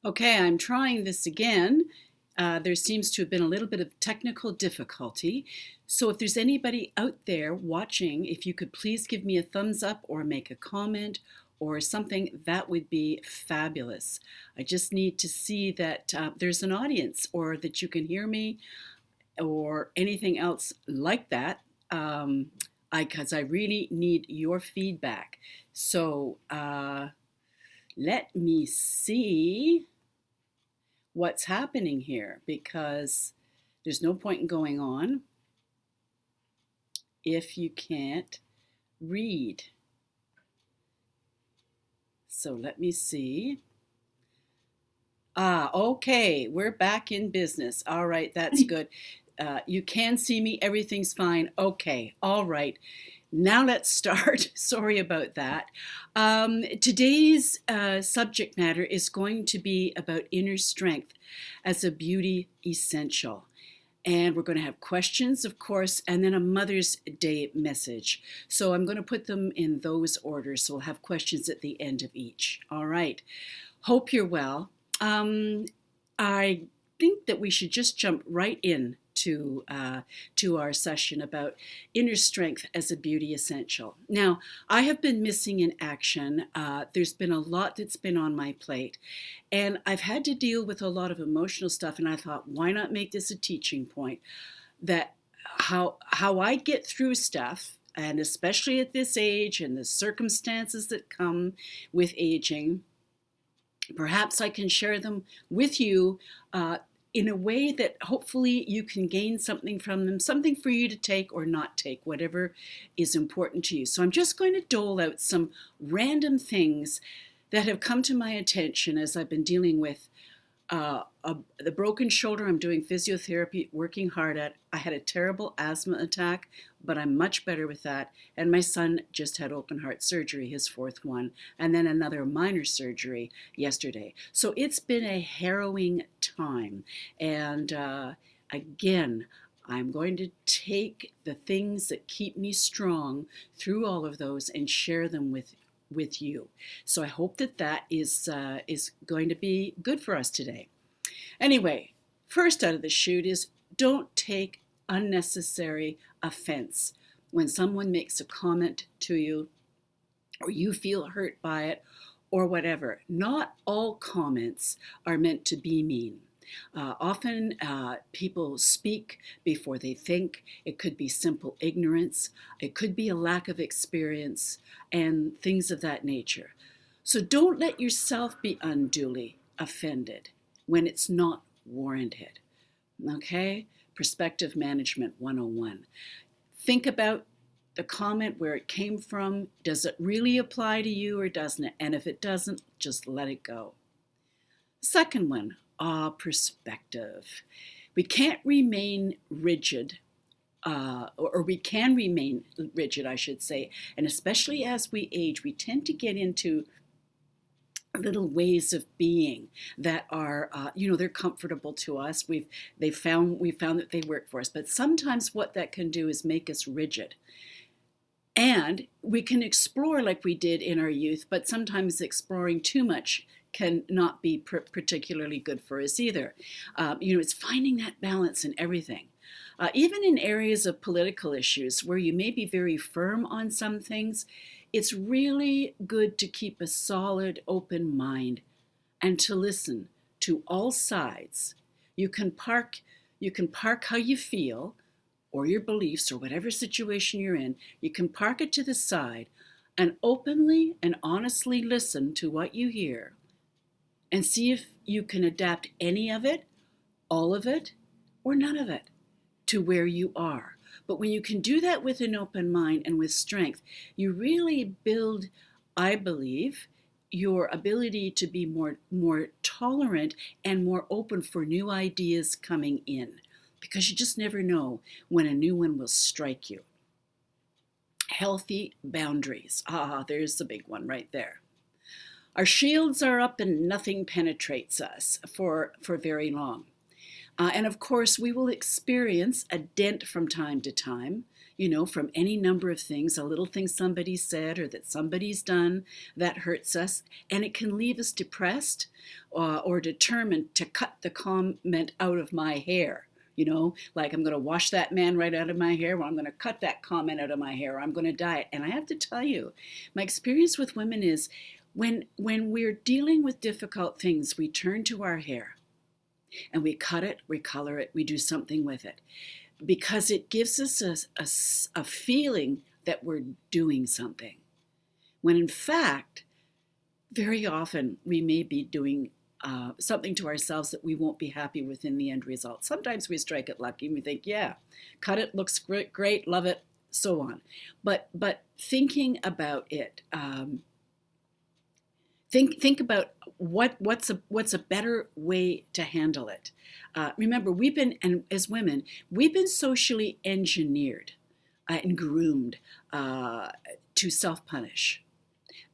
Okay, I'm trying this again. There seems to have been a little bit of technical difficulty. So if there's anybody out there watching, if you could please give me a thumbs up or make a comment or something, that would be fabulous. I just need to see that there's an audience or that you can hear me or anything else like that. Because I really need your feedback. So let me see what's happening here because there's no point in going on if you can't read. So let me see. Okay, we're back in business. All right, that's good. You can see me, everything's fine. Okay, all right. Now let's start. Sorry about that. Today's subject matter is going to be about inner strength as a beauty essential. And we're going to have questions, of course, and then a Mother's Day message. So I'm going to put them in those orders. So we'll have questions at the end of each. All right. Hope you're well. I think that we should just jump right in to our session about inner strength as a beauty essential. Now, I have been missing in action. There's been a lot that's been on my plate, and I've had to deal with a lot of emotional stuff, and I thought, why not make this a teaching point that how I get through stuff, and especially at this age and the circumstances that come with aging. Perhaps I can share them with you in a way that hopefully you can gain something from them, something for you to take or not take, whatever is important to you. So I'm just going to dole out some random things that have come to my attention as I've been dealing with the broken shoulder. I'm doing physiotherapy, working hard at. I had a terrible asthma attack, but I'm much better with that. And my son just had open heart surgery, his fourth one, and then another minor surgery yesterday. So it's been a harrowing time. And again, I'm going to take the things that keep me strong through all of those and share them with you. So I hope that is going to be good for us today. Anyway, first out of the chute is don't take unnecessary offense when someone makes a comment to you or you feel hurt by it or whatever. Not all comments are meant to be mean. Often people speak before they think. It could be simple ignorance. It could be a lack of experience and things of that nature. So don't let yourself be unduly offended when it's not warranted. Okay? Perspective Management 101. Think about the comment, where it came from. Does it really apply to you or doesn't it? And if it doesn't, just let it go. Second one, perspective. We can't remain rigid, or we can remain rigid, I should say. And especially as we age, we tend to get into little ways of being that are, they're comfortable to us. We found that they work for us. But sometimes what that can do is make us rigid. And we can explore like we did in our youth, but sometimes exploring too much can not be particularly good for us either. It's finding that balance in everything. Even in areas of political issues where you may be very firm on some things, it's really good to keep a solid, open mind and to listen to all sides. You can park how you feel or your beliefs or whatever situation you're in. You can park it to the side and openly and honestly listen to what you hear and see if you can adapt any of it, all of it, or none of it to where you are. But when you can do that with an open mind and with strength, you really build, I believe, your ability to be more tolerant and more open for new ideas coming in, because you just never know when a new one will strike you. Healthy boundaries. There's the big one right there. Our shields are up and nothing penetrates us for very long. And of course, we will experience a dent from time to time. from any number of things, a little thing somebody said or that somebody's done that hurts us, and it can leave us depressed or determined to cut the comment out of my hair. Like, I'm going to wash that man right out of my hair, or I'm going to cut that comment out of my hair, or I'm going to dye it. And I have to tell you, my experience with women is when we're dealing with difficult things, we turn to our hair and we cut it, we color it, we do something with it, because it gives us a feeling that we're doing something. When in fact, very often we may be doing something to ourselves that we won't be happy with in the end result. Sometimes we strike it lucky and we think, yeah, cut it, looks great, love it, so on. But thinking about it, think about what's a better way to handle it. Remember, as women, we've been socially engineered and groomed to self-punish.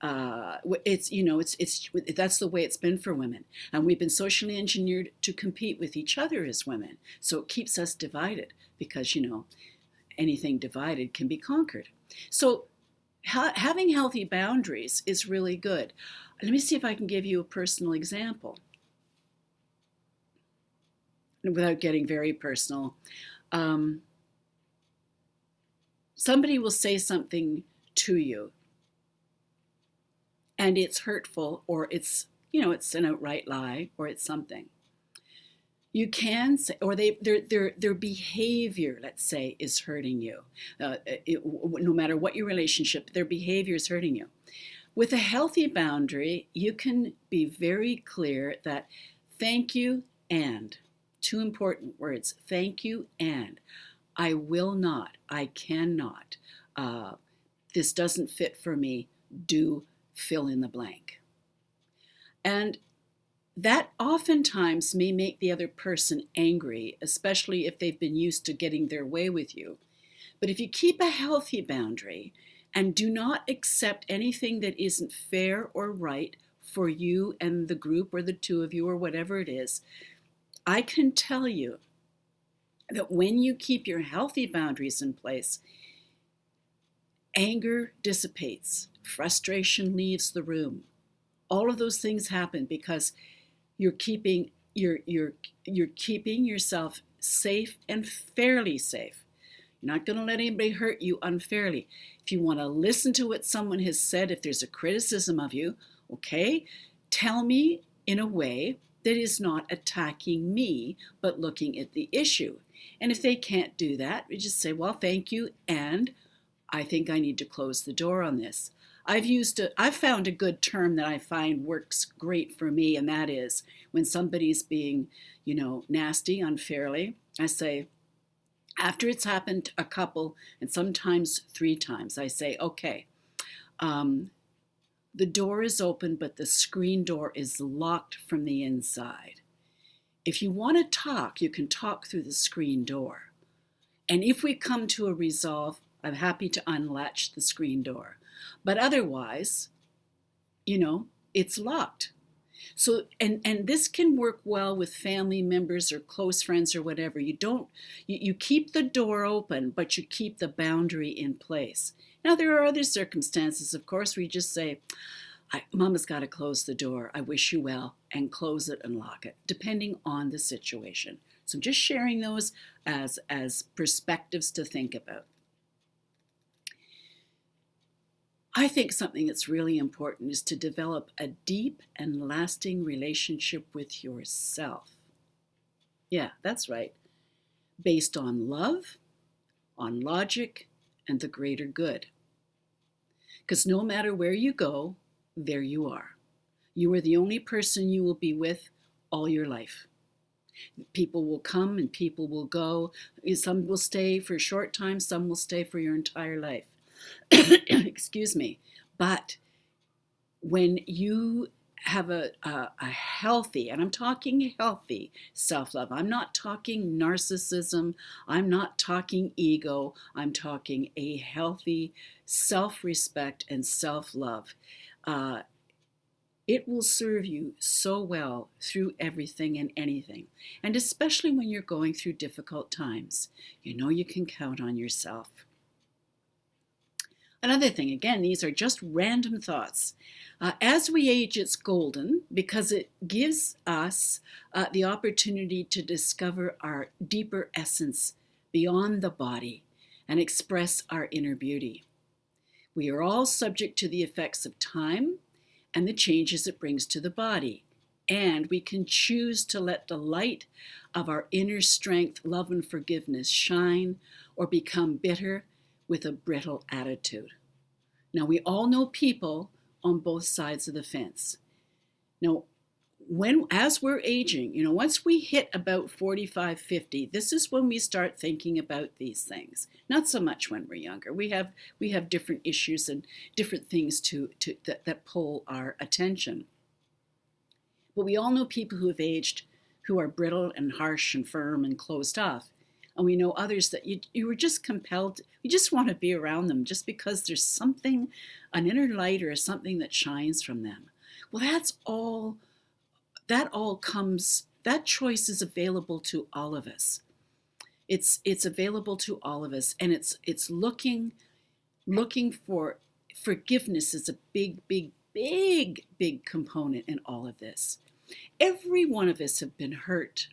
That's the way it's been for women, and we've been socially engineered to compete with each other as women. So it keeps us divided because anything divided can be conquered. So having healthy boundaries is really good. Let me see if I can give you a personal example without getting very personal. Somebody will say something to you, and it's hurtful, or it's an outright lie, or it's something. You can say, or their behavior, let's say, is hurting you. No matter what your relationship, their behavior is hurting you. With a healthy boundary, you can be very clear that thank you and, two important words, thank you and, I will not, I cannot, this doesn't fit for me, do fill in the blank. And that oftentimes may make the other person angry, especially if they've been used to getting their way with you. But if you keep a healthy boundary and do not accept anything that isn't fair or right for you and the group or the two of you or whatever it is, I can tell you that when you keep your healthy boundaries in place, anger dissipates, frustration leaves the room. All of those things happen because you're keeping yourself safe and fairly safe. You're not going to let anybody hurt you unfairly. If you want to listen to what someone has said, if there's a criticism of you, okay, tell me in a way that is not attacking me, but looking at the issue. And if they can't do that, we just say, well, thank you, and I think I need to close the door on this. I've found a good term that I find works great for me, and that is when somebody's being, nasty unfairly, I say, after it's happened a couple and sometimes 3 times, I say, okay, the door is open, but the screen door is locked from the inside. If you want to talk, you can talk through the screen door. And if we come to a resolve, I'm happy to unlatch the screen door. But otherwise, it's locked. So, and this can work well with family members or close friends or whatever. You keep the door open, but you keep the boundary in place. Now, there are other circumstances, of course, where you just say, Mama's got to close the door. I wish you well, and close it and lock it, depending on the situation. So I'm just sharing those as perspectives to think about. I think something that's really important is to develop a deep and lasting relationship with yourself. Yeah, that's right. Based on love, on logic, and the greater good. Because no matter where you go, there you are. You are the only person you will be with all your life. People will come and people will go. Some will stay for a short time, some will stay for your entire life. Excuse me. But when you have a healthy, and I'm talking healthy self-love, I'm not talking narcissism, I'm not talking ego, I'm talking a healthy self-respect and self-love. It will serve you so well through everything and anything. And especially when you're going through difficult times, you can count on yourself. Another thing, again, these are just random thoughts. As we age, it's golden because it gives us the opportunity to discover our deeper essence beyond the body and express our inner beauty. We are all subject to the effects of time and the changes it brings to the body. And we can choose to let the light of our inner strength, love, and forgiveness shine or become bitter with a brittle attitude. Now, we all know people on both sides of the fence. Now, as we're aging, once we hit about 45, 50, this is when we start thinking about these things. Not so much when we're younger. We have different issues and different things that pull our attention. But we all know people who have aged who are brittle and harsh and firm and closed off. And we know others that you were just compelled, you just want to be around them just because there's something, an inner light or something that shines from them. Well, that choice is available to all of us. It's available to all of us, and it's looking for forgiveness is a big component in all of this. Every one of us have been hurt.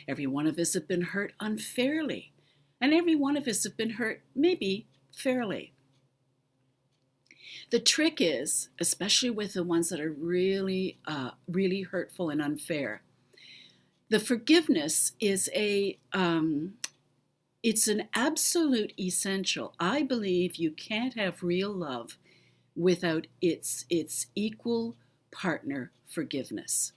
Every one of us have been hurt unfairly, and every one of us have been hurt maybe fairly. The trick is, especially with the ones that are really, really hurtful and unfair, the forgiveness is it's an absolute essential. I believe you can't have real love without its equal partner, forgiveness.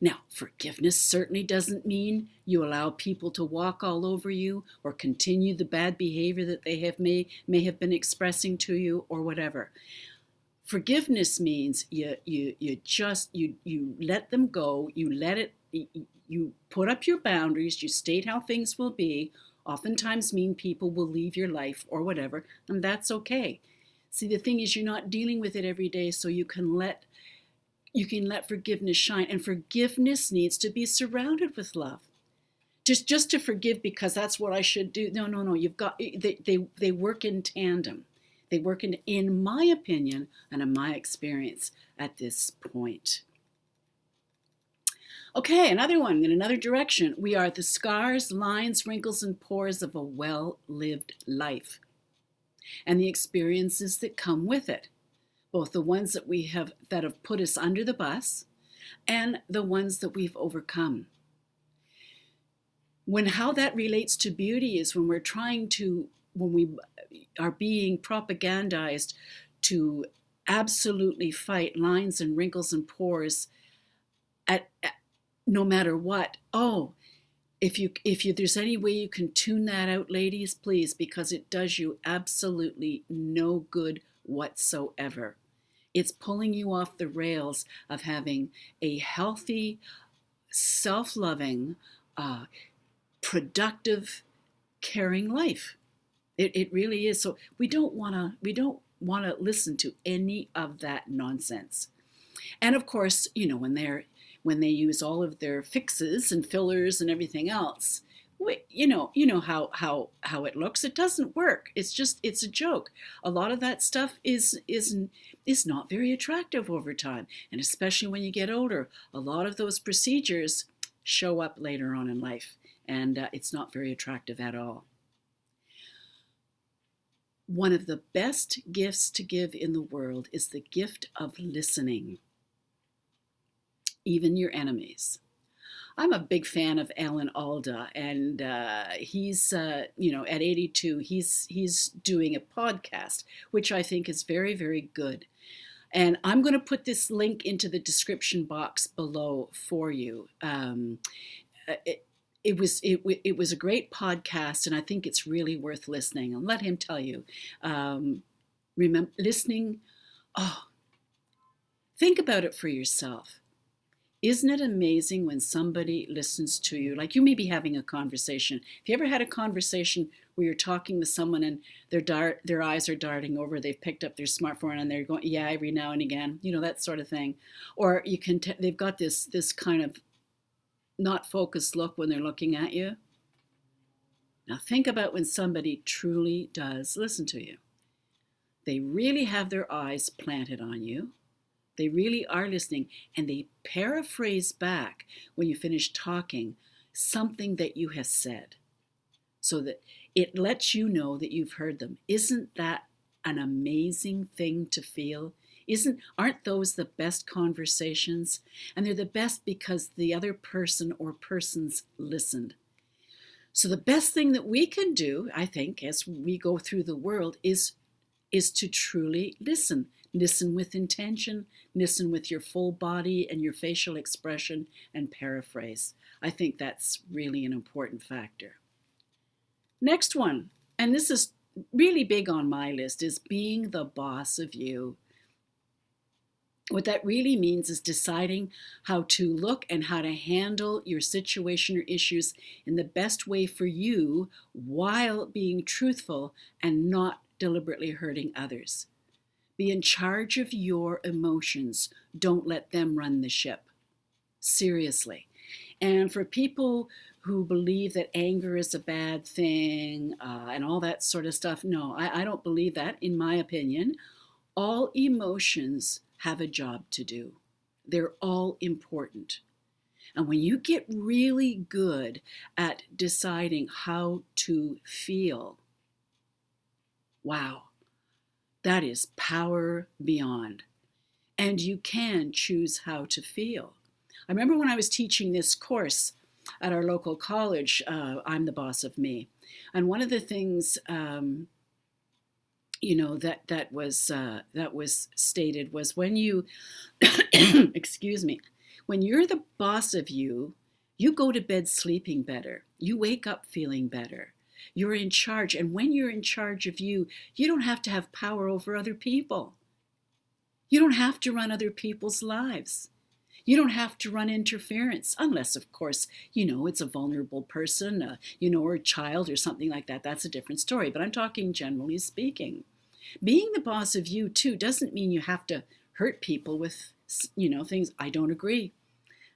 Now, forgiveness certainly doesn't mean you allow people to walk all over you or continue the bad behavior that they may have been expressing to you or whatever. Forgiveness means you let them go, you put up your boundaries, you state how things will be. Oftentimes mean people will leave your life or whatever, and that's okay. See, the thing is, you're not dealing with it every day, so you can let forgiveness shine, and forgiveness needs to be surrounded with love. Just to forgive because that's what I should do. No. You've got they work in tandem. They work in my opinion and in my experience at this point. Okay, another one in another direction. We are the scars, lines, wrinkles, and pores of a well-lived life, and the experiences that come with it. Both the ones that have put us under the bus and the ones that we've overcome. How that relates to beauty is when we are being propagandized to absolutely fight lines and wrinkles and pores at no matter what. Oh, if there's any way you can tune that out, ladies, please, because it does you absolutely no good whatsoever. It's pulling you off the rails of having a healthy, self-loving, productive, caring life. It really is. So we don't want to listen to any of that nonsense. And of course, when they use all of their fixes and fillers and everything else, you know how it looks. It doesn't work. It's a joke. A lot of that stuff is not very attractive over time, and especially when you get older, a lot of those procedures show up later on in life, and it's not very attractive at all. One of the best gifts to give in the world is the gift of listening, even your enemies. I'm a big fan of Alan Alda, and he's, at 82, he's doing a podcast, which I think is very, very good. And I'm going to put this link into the description box below for you. It was a great podcast, and I think it's really worth listening. And let him tell you, remember listening. Oh, think about it for yourself. Isn't it amazing when somebody listens to you? Like, you may be having a conversation. Have you ever had a conversation where you're talking to someone and their eyes are darting over, they've picked up their smartphone and they're going, yeah, every now and again, that sort of thing. Or you can they've got this kind of not focused look when they're looking at you. Now think about when somebody truly does listen to you. They really have their eyes planted on you. They really are listening, and they paraphrase back when you finish talking something that you have said so that it lets you know that you've heard them. Isn't that an amazing thing to feel? Aren't those the best conversations? And they're the best because the other person or persons listened. So the best thing that we can do, I think, as we go through the world is to truly listen. Listen with intention, listen with your full body and your facial expression, and paraphrase. I think that's really an important factor. Next one, and this is really big on my list, is being the boss of you. What that really means is deciding how to look and how to handle your situation or issues in the best way for you while being truthful and not deliberately hurting others. Be in charge of your emotions. Don't let them run the ship. Seriously. And for people who believe that anger is a bad thing and all that sort of stuff, no, I don't believe that, in my opinion. All emotions have a job to do. They're all important. And when you get really good at deciding how to feel, wow, that is power beyond. And you can choose how to feel. I remember when I was teaching this course at our local college, I'm the Boss of Me. And one of the things that was stated was when you excuse me, when you're the boss of you, you go to bed sleeping better, you wake up feeling better, you're in charge. And when you're in charge of you, you don't have to have power over other people. You don't have to run other people's lives. You don't have to run interference, unless, of course, it's a vulnerable person, or a child or something like that. That's a different story. But I'm talking generally speaking. Being the boss of you, too, doesn't mean you have to hurt people with, things. I don't agree.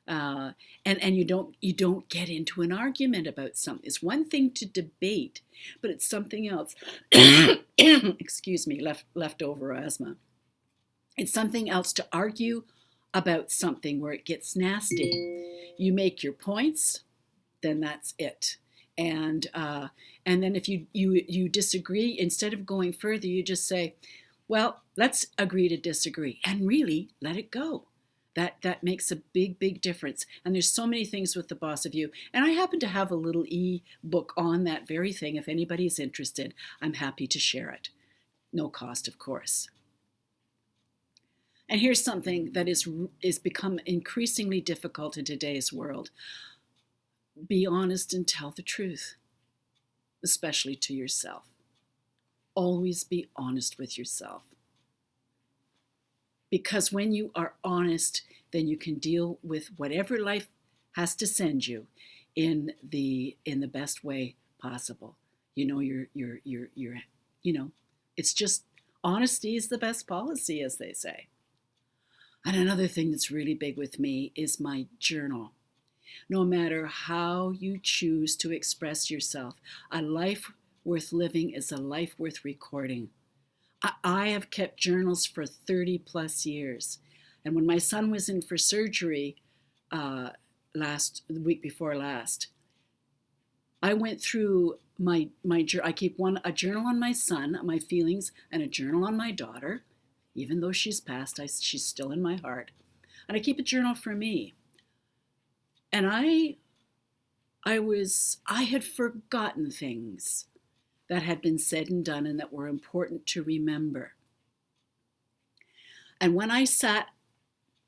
And you don't get into an argument about something. It's one thing to debate, but it's something else. Excuse me, leftover asthma. It's something else to argue about something where it gets nasty. You make your points, then that's it. And then if you disagree, instead of going further, you just say, well, let's agree to disagree, and really let it go. That makes a big, big difference. And there's so many things with the boss of you. And I happen to have a little e-book on that very thing. If anybody's interested, I'm happy to share it. No cost, of course. And here's something that is become increasingly difficult in today's world. Be honest and tell the truth, especially to yourself. Always be honest with yourself. Because when you are honest, then you can deal with whatever life has to send you in the best way possible. It's just honesty is the best policy, as they say. And another thing that's really big with me is my journal. No matter how you choose to express yourself, a life worth living is a life worth recording. I have kept journals for 30 plus years. And when my son was in for surgery the week before last, I went through I keep a journal on my son, my feelings, and a journal on my daughter. Even though she's passed, she's still in my heart. And I keep a journal for me. And I had forgotten things that had been said and done and that were important to remember. And when I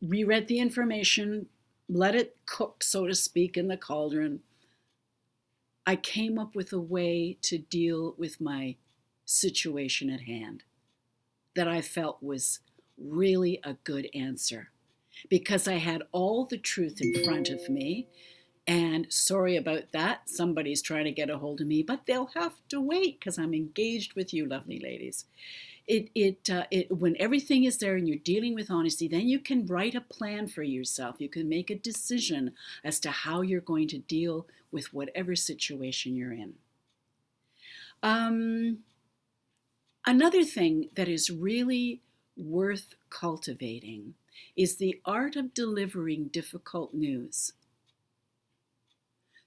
reread the information, let it cook, so to speak, in the cauldron, I came up with a way to deal with my situation at hand that I felt was really a good answer, because I had all the truth in front of me. And sorry about that, somebody's trying to get a hold of me, but they'll have to wait because I'm engaged with you, lovely ladies. When everything is there and you're dealing with honesty, then you can write a plan for yourself. You can make a decision as to how you're going to deal with whatever situation you're in. Another thing that is really worth cultivating is the art of delivering difficult news.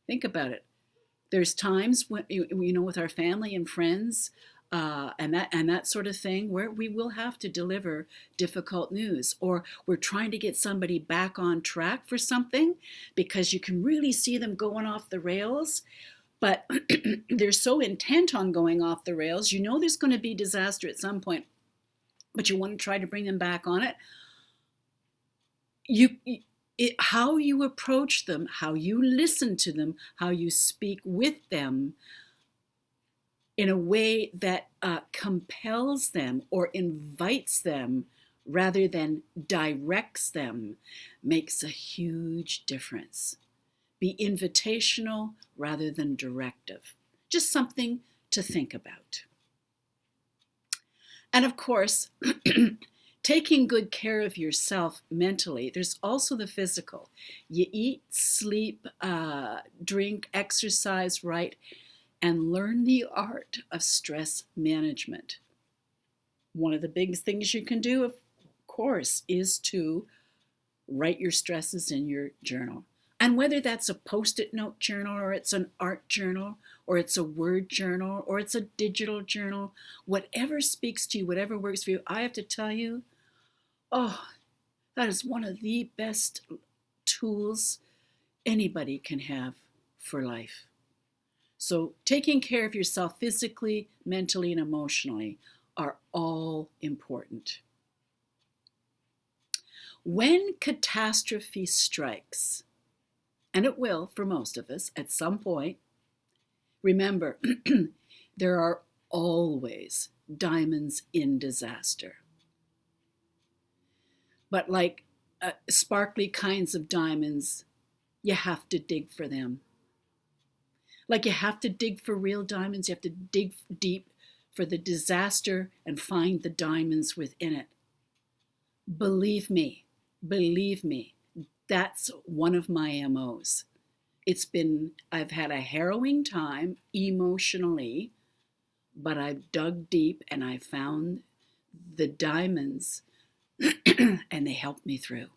Think about it. There's times when, with our family and friends, and that sort of thing, where we will have to deliver difficult news, or we're trying to get somebody back on track for something because you can really see them going off the rails, but they're so intent on going off the rails. You know there's going to be disaster at some point, but you want to try to bring them back on it. How you approach them, how you listen to them, how you speak with them in a way that compels them or invites them rather than directs them makes a huge difference. Be invitational rather than directive. Just something to think about. And of course, taking good care of yourself mentally, there's also the physical. You eat, sleep, drink, exercise right, and learn the art of stress management. One of the biggest things you can do, of course, is to write your stresses in your journal. And whether that's a Post-it note journal, or it's an art journal, or it's a word journal, or it's a digital journal, whatever speaks to you, whatever works for you, I have to tell you, that is one of the best tools anybody can have for life. So taking care of yourself physically, mentally, and emotionally are all important. When catastrophe strikes, and it will for most of us at some point, remember, there are always diamonds in disaster. But like sparkly kinds of diamonds, you have to dig for them. Like you have to dig for real diamonds, you have to dig deep for the disaster and find the diamonds within it. Believe me, that's one of my MOs. I've had a harrowing time emotionally, but I've dug deep and I found the diamonds and they helped me through.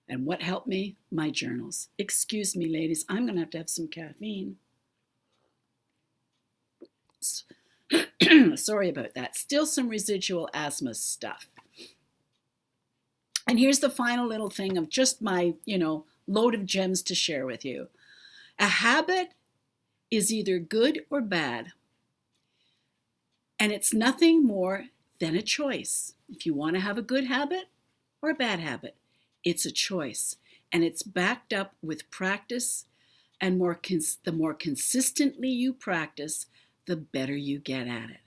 And what helped me? My journals. Excuse me, ladies, I'm going to have some caffeine. Sorry about that. Still some residual asthma stuff. And here's the final little thing of just my, load of gems to share with you. A habit is either good or bad. And it's nothing more than a choice. If you want to have a good habit or a bad habit, it's a choice. And it's backed up with practice. And the more consistently you practice, the better you get at it.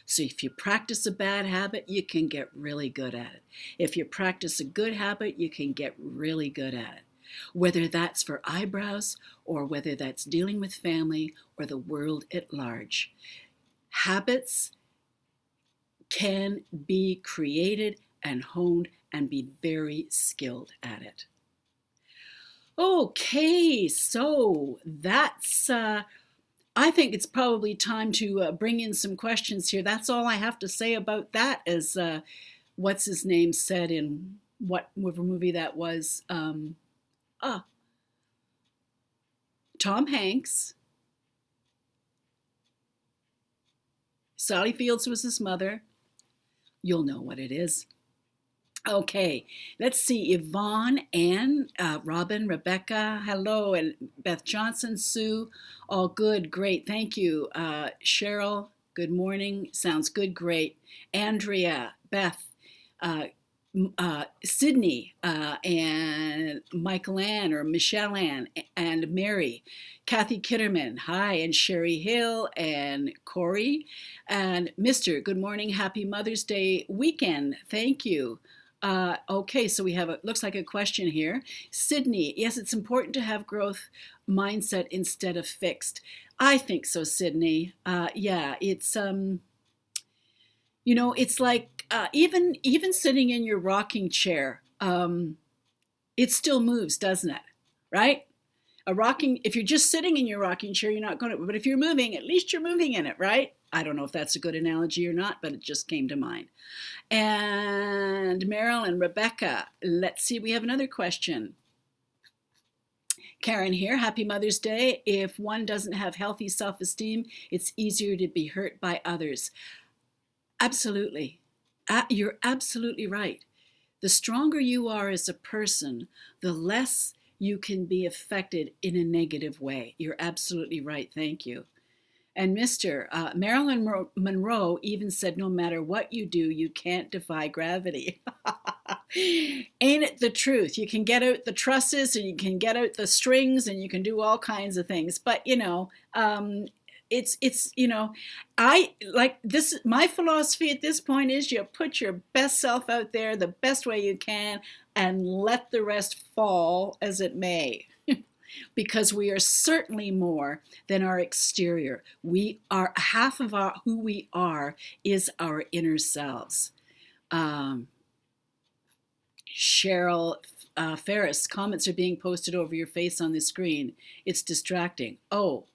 So if you practice a bad habit, you can get really good at it. If you practice a good habit, you can get really good at it. Whether that's for eyebrows or whether that's dealing with family or the world at large. Habits can be created and honed and be very skilled at it. Okay, so that's... I think it's probably time to bring in some questions here. That's all I have to say about that, as what's his name said in whatever movie that was. Tom Hanks. Sally Fields was his mother. You'll know what it is. Okay, let's see. Yvonne, Anne, Robin, Rebecca, hello, and Beth Johnson, Sue, all good, great, thank you. Cheryl, good morning, sounds good, great. Andrea, Beth, Sydney, and Michael Ann or Michelle Ann, and Mary, Kathy Kitterman, hi, and Sherry Hill, and Corey, and Mr. Good morning, happy Mother's Day weekend, thank you. Okay, so we have looks like a question here. Sydney, yes, it's important to have growth mindset instead of fixed. I think so, Sydney. Yeah, it's it's like even sitting in your rocking chair, it still moves, doesn't it? Right? If you're just sitting in your rocking chair, you're not going to. But if you're moving, at least you're moving in it, right? I don't know if that's a good analogy or not, but it just came to mind. And Meryl and Rebecca, let's see, we have another question. Karen here, happy Mother's Day. If one doesn't have healthy self-esteem, it's easier to be hurt by others. Absolutely. You're absolutely right. The stronger you are as a person, the less you can be affected in a negative way. You're absolutely right. Thank you. And Marilyn Monroe even said, no matter what you do, you can't defy gravity. Ain't it the truth? You can get out the trusses and you can get out the strings and you can do all kinds of things. But, I like this. My philosophy at this point is you put your best self out there the best way you can and let the rest fall as it may. Because we are certainly more than our exterior. We are half of who we are is our inner selves. Cheryl Ferris, comments are being posted over your face on the screen. It's distracting. Oh,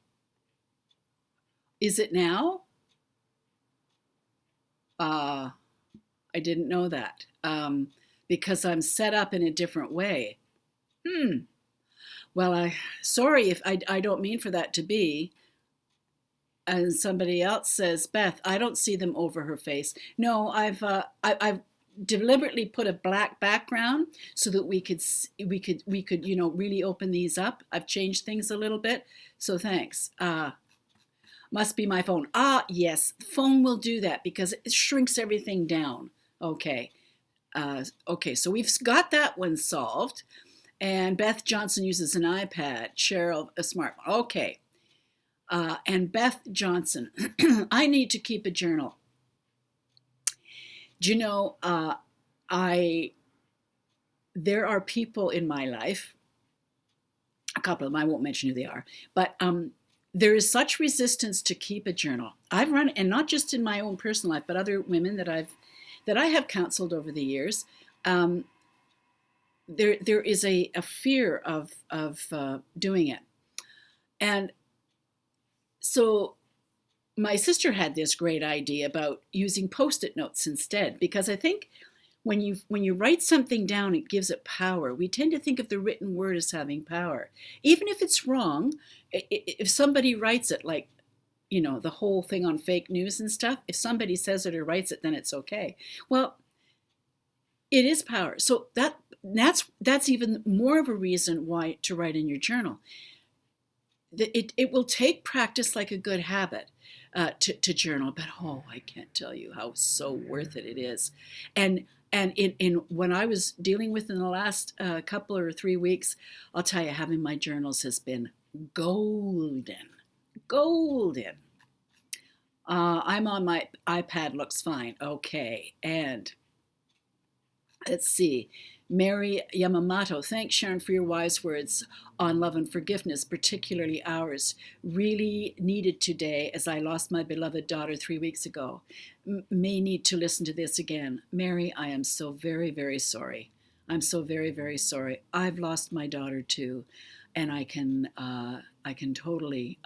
is it now? I didn't know that because I'm set up in a different way. Well, sorry if I don't mean for that to be. And somebody else says, Beth, I don't see them over her face. No, I've deliberately put a black background so that we could really open these up. I've changed things a little bit, so thanks. Must be my phone. Yes, phone will do that because it shrinks everything down. Okay, so we've got that one solved. And Beth Johnson uses an iPad. Cheryl, a smartphone. Okay. And Beth Johnson, I need to keep a journal. Do you know, there are people in my life, a couple of them, I won't mention who they are, but there is such resistance to keep a journal. I've run, and not just in my own personal life, but other women that I have counseled over the years. There is a fear of doing it. And so my sister had this great idea about using Post-it notes instead, because I think when you write something down, it gives it power. We tend to think of the written word as having power. Even if it's wrong, if somebody writes it, like, the whole thing on fake news and stuff, if somebody says it or writes it, then it's okay. Well, it is power. So that's even more of a reason why to write in your journal. It will take practice like a good habit to journal, but I can't tell you how so worth it is. And in when I was dealing with in the last couple or 3 weeks, I'll tell you, having my journals has been golden. I'm on my iPad, looks fine. Okay, and let's see. Mary Yamamoto, thanks Sharon for your wise words on love and forgiveness, particularly ours. Really needed today as I lost my beloved daughter 3 weeks ago. May need to listen to this again. Mary, I am so very, very sorry. I'm so very, very sorry. I've lost my daughter too, and I can totally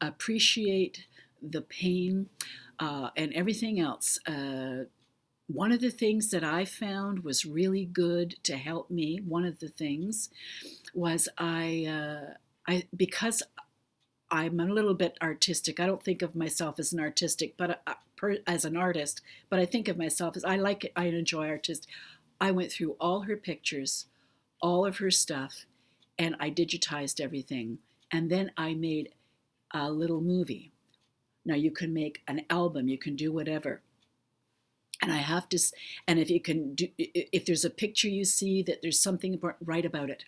appreciate the pain and everything else. One of the things that I found was really good to help me, one of the things was because I'm a little bit artistic. I don't think of myself as an artistic, but as an artist, but I think of myself as I like it. I enjoy artists. I went through all her pictures, all of her stuff, and I digitized everything. And then I made a little movie. Now you can make an album, you can do whatever. And if there's a picture you see that there's something important, write about it.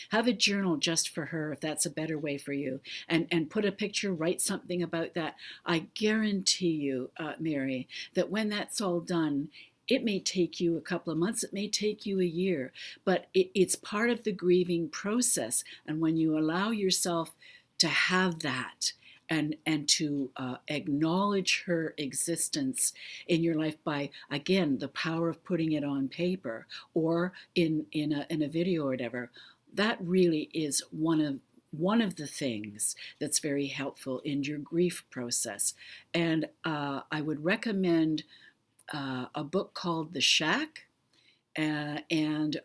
Have a journal just for her, if that's a better way for you. And put a picture, write something about that. I guarantee you, Mary, that when that's all done, it may take you a couple of months, it may take you a year, but it's part of the grieving process. And when you allow yourself to have that, and to acknowledge her existence in your life by, again, the power of putting it on paper or in a video or whatever, that really is one of one of the things that's very helpful in your grief process. And I would recommend a book called The Shack. And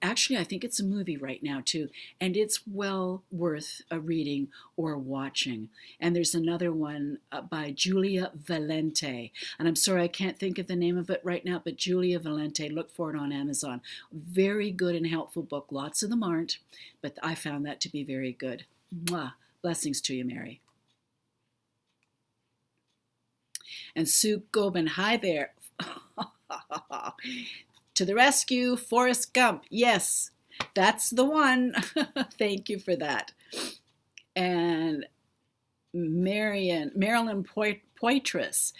actually, I think it's a movie right now too, and it's well worth a reading or watching. And there's another one by Julia Valente, and I'm sorry I can't think of the name of it right now, but Julia Valente, look for it on Amazon. Very good and helpful book. Lots of them aren't, but I found that to be very good. Mwah. Blessings to you, Mary. And Sue Gobin, hi there. To the rescue, Forrest Gump. Yes, that's the one. Thank you for that. And Marilyn Poitras.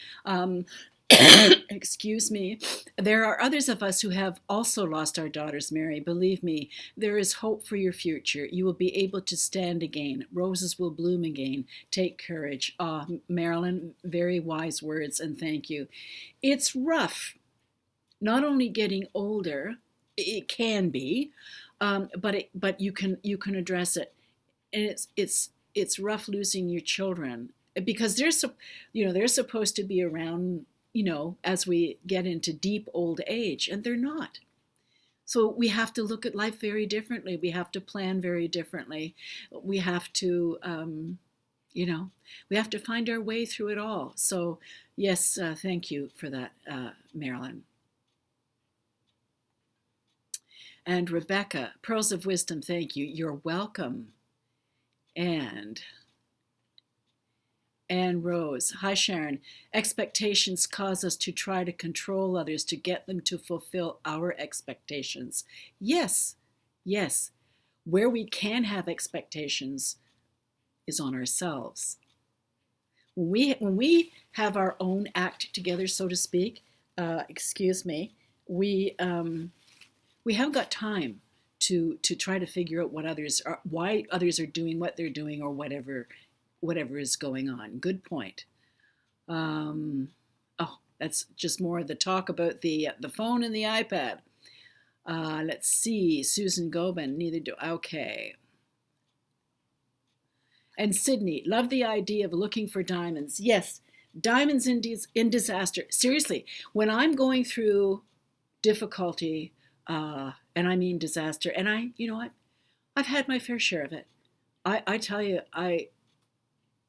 Excuse me. There are others of us who have also lost our daughters, Mary. Believe me, there is hope for your future. You will be able to stand again. Roses will bloom again. Take courage. Marilyn, very wise words, and thank you. It's rough. Not only getting older, it can be, but you can address it, and it's rough losing your children because they're supposed to be around as we get into deep old age, and they're not. So we have to look at life very differently. We have to plan very differently. We have to we have to find our way through it all. So yes, thank you for that, Marilyn. And Rebecca, Pearls of Wisdom, thank you. You're welcome. And Rose, hi Sharon. Expectations cause us to try to control others to get them to fulfill our expectations. Yes, yes. Where we can have expectations is on ourselves. When we have our own act together, so to speak, we haven't got time to try to figure out why others are doing what they're doing or whatever is going on. Good point. That's just more of the talk about the phone and the iPad. Let's see, Susan Gobin, neither do. Okay. And Sydney, love the idea of looking for diamonds. Yes, diamonds in disaster. Seriously, when I'm going through difficulty, and I mean disaster, and I've had my fair share of it. I tell you,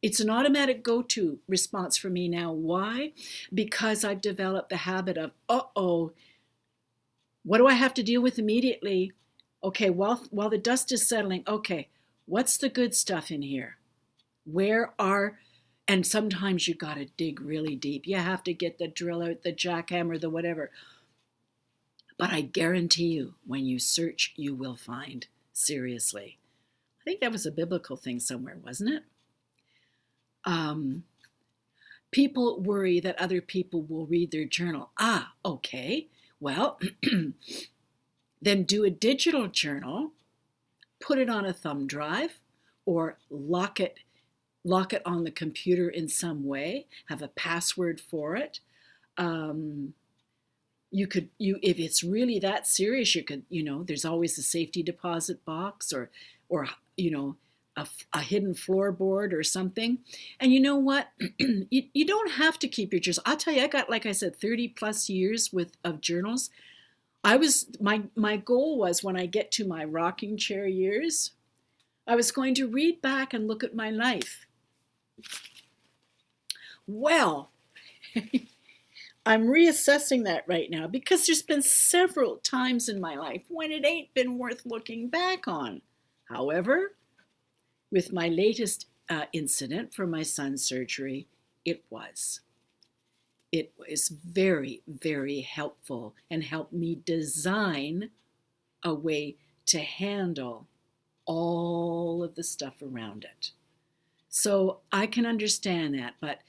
it's an automatic go-to response for me now. Why? Because I've developed the habit of, what do I have to deal with immediately? Okay, while the dust is settling, okay, what's the good stuff in here? And sometimes you got to dig really deep. You have to get the drill out, the jackhammer, the whatever. But I guarantee you, when you search, you will find. Seriously. I think that was a biblical thing somewhere, wasn't it? People worry that other people will read their journal. Okay. Well, then do a digital journal, put it on a thumb drive, or lock it on the computer in some way, have a password for it. If it's really that serious, you could, there's always a safety deposit box or a hidden floorboard or something. And you know what? you don't have to keep your journals. I'll tell you, I got, like I said, 30 plus years of journals. My goal was, when I get to my rocking chair years, I was going to read back and look at my life. Well, I'm reassessing that right now because there's been several times in my life when it ain't been worth looking back on. However, with my latest incident for my son's surgery, it was. It was very, very helpful and helped me design a way to handle all of the stuff around it. So I can understand that, but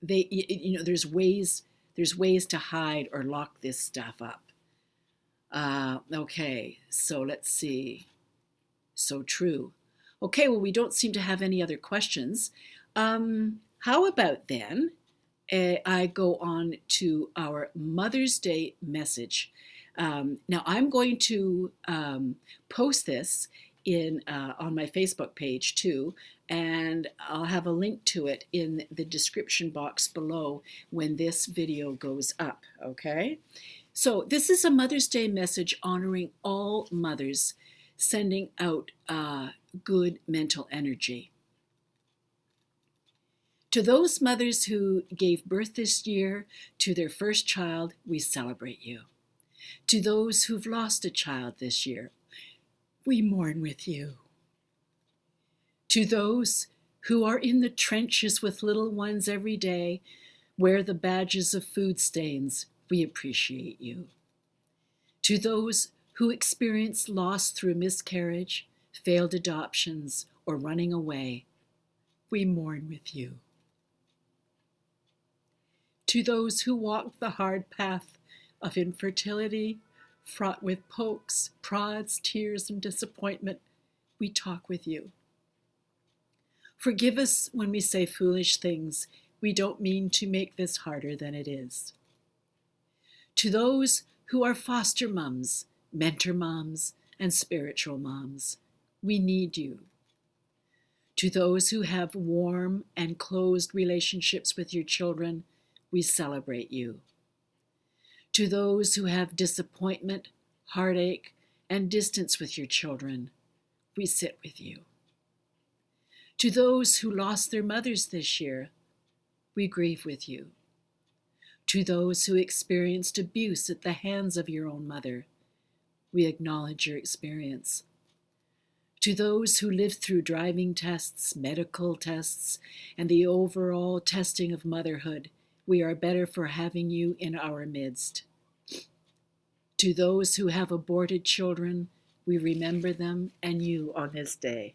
there's ways to hide or lock this stuff up. Okay, so let's see. So true. Okay, well, we don't seem to have any other questions. How about then I go on to our Mother's Day message. Now I'm going to post this in on my Facebook page too, and I'll have a link to it in the description box below when this video goes up, okay? So this is a Mother's Day message honoring all mothers, sending out good mental energy. To those mothers who gave birth this year to their first child, we celebrate you. To those who've lost a child this year, we mourn with you. To those who are in the trenches with little ones every day, wear the badges of food stains, we appreciate you. To those who experience loss through miscarriage, failed adoptions, or running away, we mourn with you. To those who walk the hard path of infertility, fraught with pokes, prods, tears, and disappointment, we talk with you. Forgive us when we say foolish things. We don't mean to make this harder than it is. To those who are foster moms, mentor moms, and spiritual moms, we need you. To those who have warm and closed relationships with your children, we celebrate you. To those who have disappointment, heartache, and distance with your children, we sit with you. To those who lost their mothers this year, we grieve with you. To those who experienced abuse at the hands of your own mother, we acknowledge your experience. To those who lived through driving tests, medical tests, and the overall testing of motherhood, we are better for having you in our midst. To those who have aborted children, we remember them and you on this day.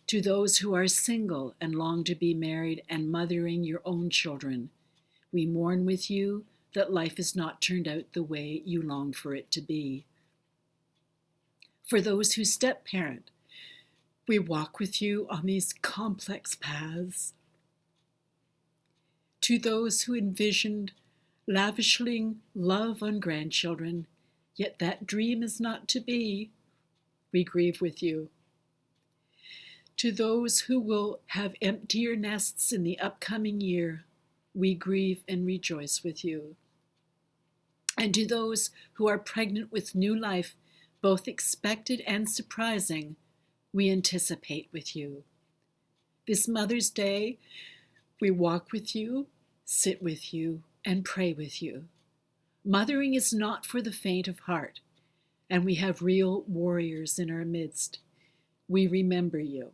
To those who are single and long to be married and mothering your own children, we mourn with you that life has not turned out the way you longed for it to be. For those who step-parent, we walk with you on these complex paths. To those who envisioned lavishing love on grandchildren, yet that dream is not to be, we grieve with you. To those who will have emptier nests in the upcoming year, we grieve and rejoice with you. And to those who are pregnant with new life, both expected and surprising, we anticipate with you. This Mother's Day, we walk with you, sit with you, and pray with you. Mothering is not for the faint of heart, and we have real warriors in our midst. We remember you.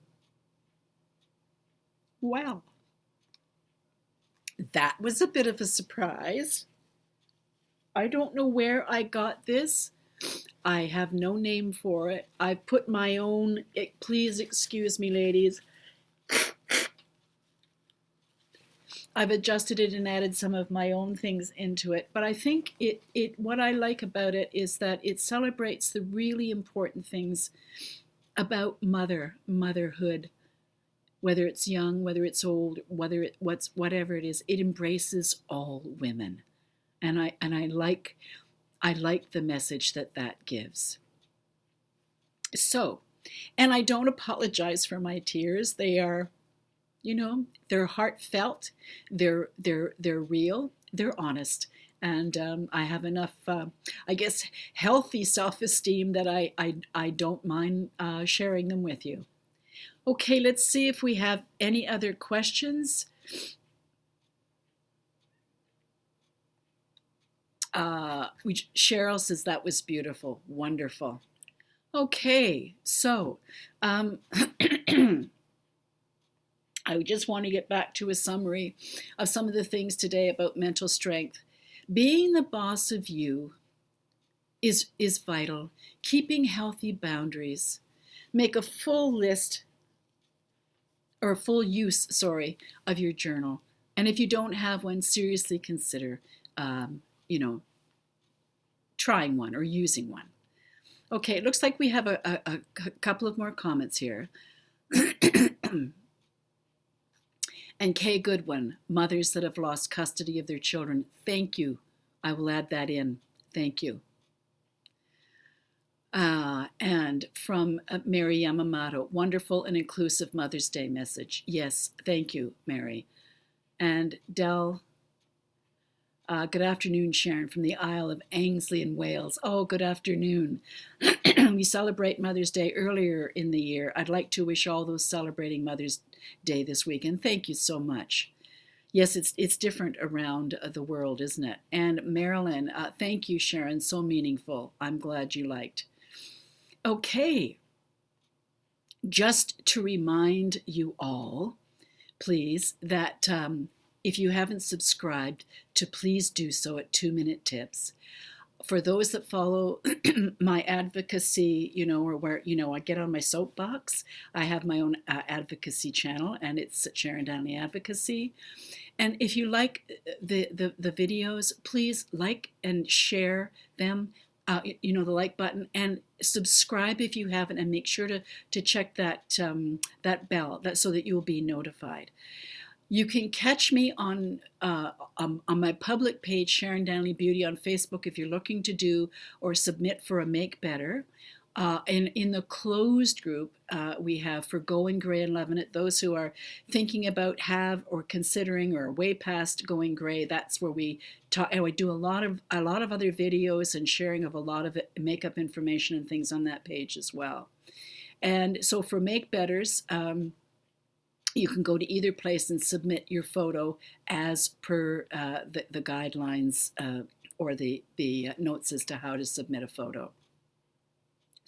Wow. That was a bit of a surprise. I don't know where I got this. I have no name for it. I've put my own, please excuse me, ladies. I've adjusted it and added some of my own things into it. But I think what I like about it is that it celebrates the really important things about motherhood. Whether it's young, whether it's old, whatever it is, it embraces all women, and I like the message that gives. So, and I don't apologize for my tears. They are, they're heartfelt, they're real, they're honest, and I have enough, I guess, healthy self-esteem that I don't mind sharing them with you. Okay, let's see if we have any other questions. Cheryl says that was beautiful, wonderful. Okay, so I just want to get back to a summary of some of the things today about mental strength. Being the boss of you is vital. Keeping healthy boundaries. Make a full list or full use, of your journal. And if you don't have one, seriously consider, trying one or using one. Okay, it looks like we have a couple of more comments here. And Kay Goodwin, mothers that have lost custody of their children, thank you. I will add that in. Thank you. And from Mary Yamamoto, wonderful and inclusive Mother's Day message. Yes, thank you, Mary. And Dell, good afternoon, Sharon, from the Isle of Ainsley in Wales. Oh, good afternoon. We celebrate Mother's Day earlier in the year. I'd like to wish all those celebrating Mother's Day this weekend. Thank you so much. Yes, it's different around the world, isn't it? And Marilyn, thank you, Sharon. So meaningful. I'm glad you liked. Okay, just to remind you all, please, that if you haven't subscribed, to please do so at 2-Minute Tips. For those that follow my advocacy, or where, I get on my soapbox, I have my own advocacy channel, and it's Sharon Downey Advocacy. And if you like the videos, please like and share them. The like button, and subscribe if you haven't, and make sure to check that that bell so that you'll be notified. You can catch me on my public page, Sharon Downey Beauty, on Facebook if you're looking to do or submit for a Make Better. In the closed group, we have For Going Gray and Loving It. Those who are thinking about, have, or considering, or way past going gray. That's where we talk. And I do a lot of other videos and sharing of a lot of makeup information and things on that page as well. And so for Make Betters, you can go to either place and submit your photo as per the guidelines or the notes as to how to submit a photo.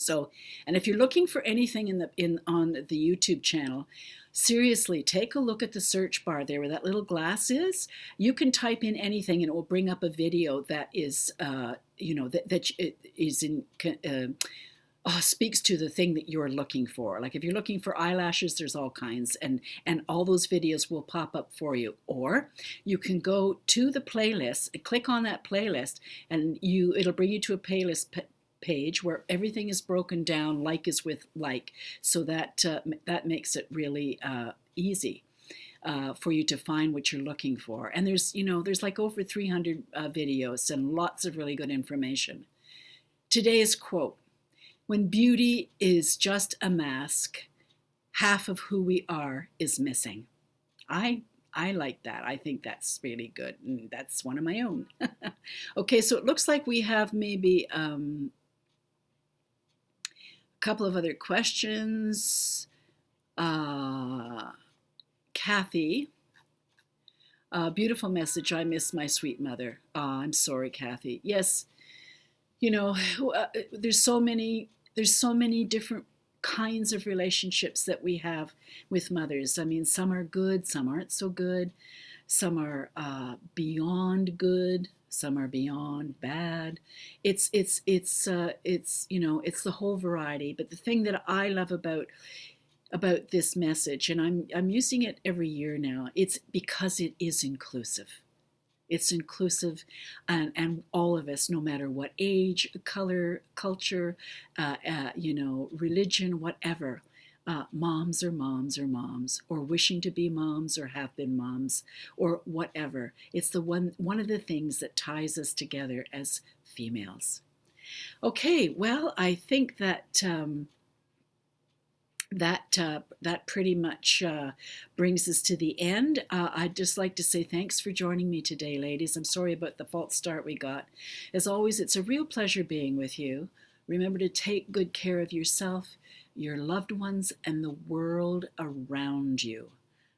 So, and if you're looking for anything on the YouTube channel, seriously, take a look at the search bar there where that little glass is. You can type in anything and it will bring up a video that is, speaks to the thing that you're looking for. Like if you're looking for eyelashes, there's all kinds, and all those videos will pop up for you. Or you can go to the playlist, click on that playlist, and it'll bring you to a playlist page where everything is broken down, like is with like, so that makes it really easy for you to find what you're looking for. And there's like over 300 videos and lots of really good information. Today's quote: "When beauty is just a mask, half of who we are is missing." I like that. I think that's really good, and that's one of my own. Okay, so it looks like we have maybe couple of other questions. Kathy, beautiful message. I miss my sweet mother. I'm sorry, Kathy. Yes, there's so many different kinds of relationships that we have with mothers. I mean, some are good, some aren't so good, some are beyond good, some are beyond bad. It's the whole variety. But the thing that I love about this message, and I'm using it every year now, it's because it is inclusive. It's inclusive, and all of us, no matter what age, color, culture, religion, whatever. Moms are moms are moms, or wishing to be moms, or have been moms, or whatever. It's the one of the things that ties us together as females. Okay, well, I think that that pretty much brings us to the end. I'd just like to say thanks for joining me today, ladies. I'm sorry about the false start we got. As always, it's a real pleasure being with you. Remember to take good care of yourself, your loved ones, and the world around you.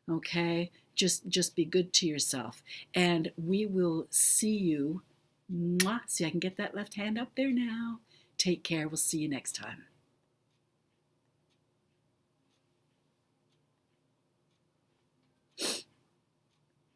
Okay? Just be good to yourself. And we will see you. Mwah. See, I can get that left hand up there now. Take care. We'll see you next time.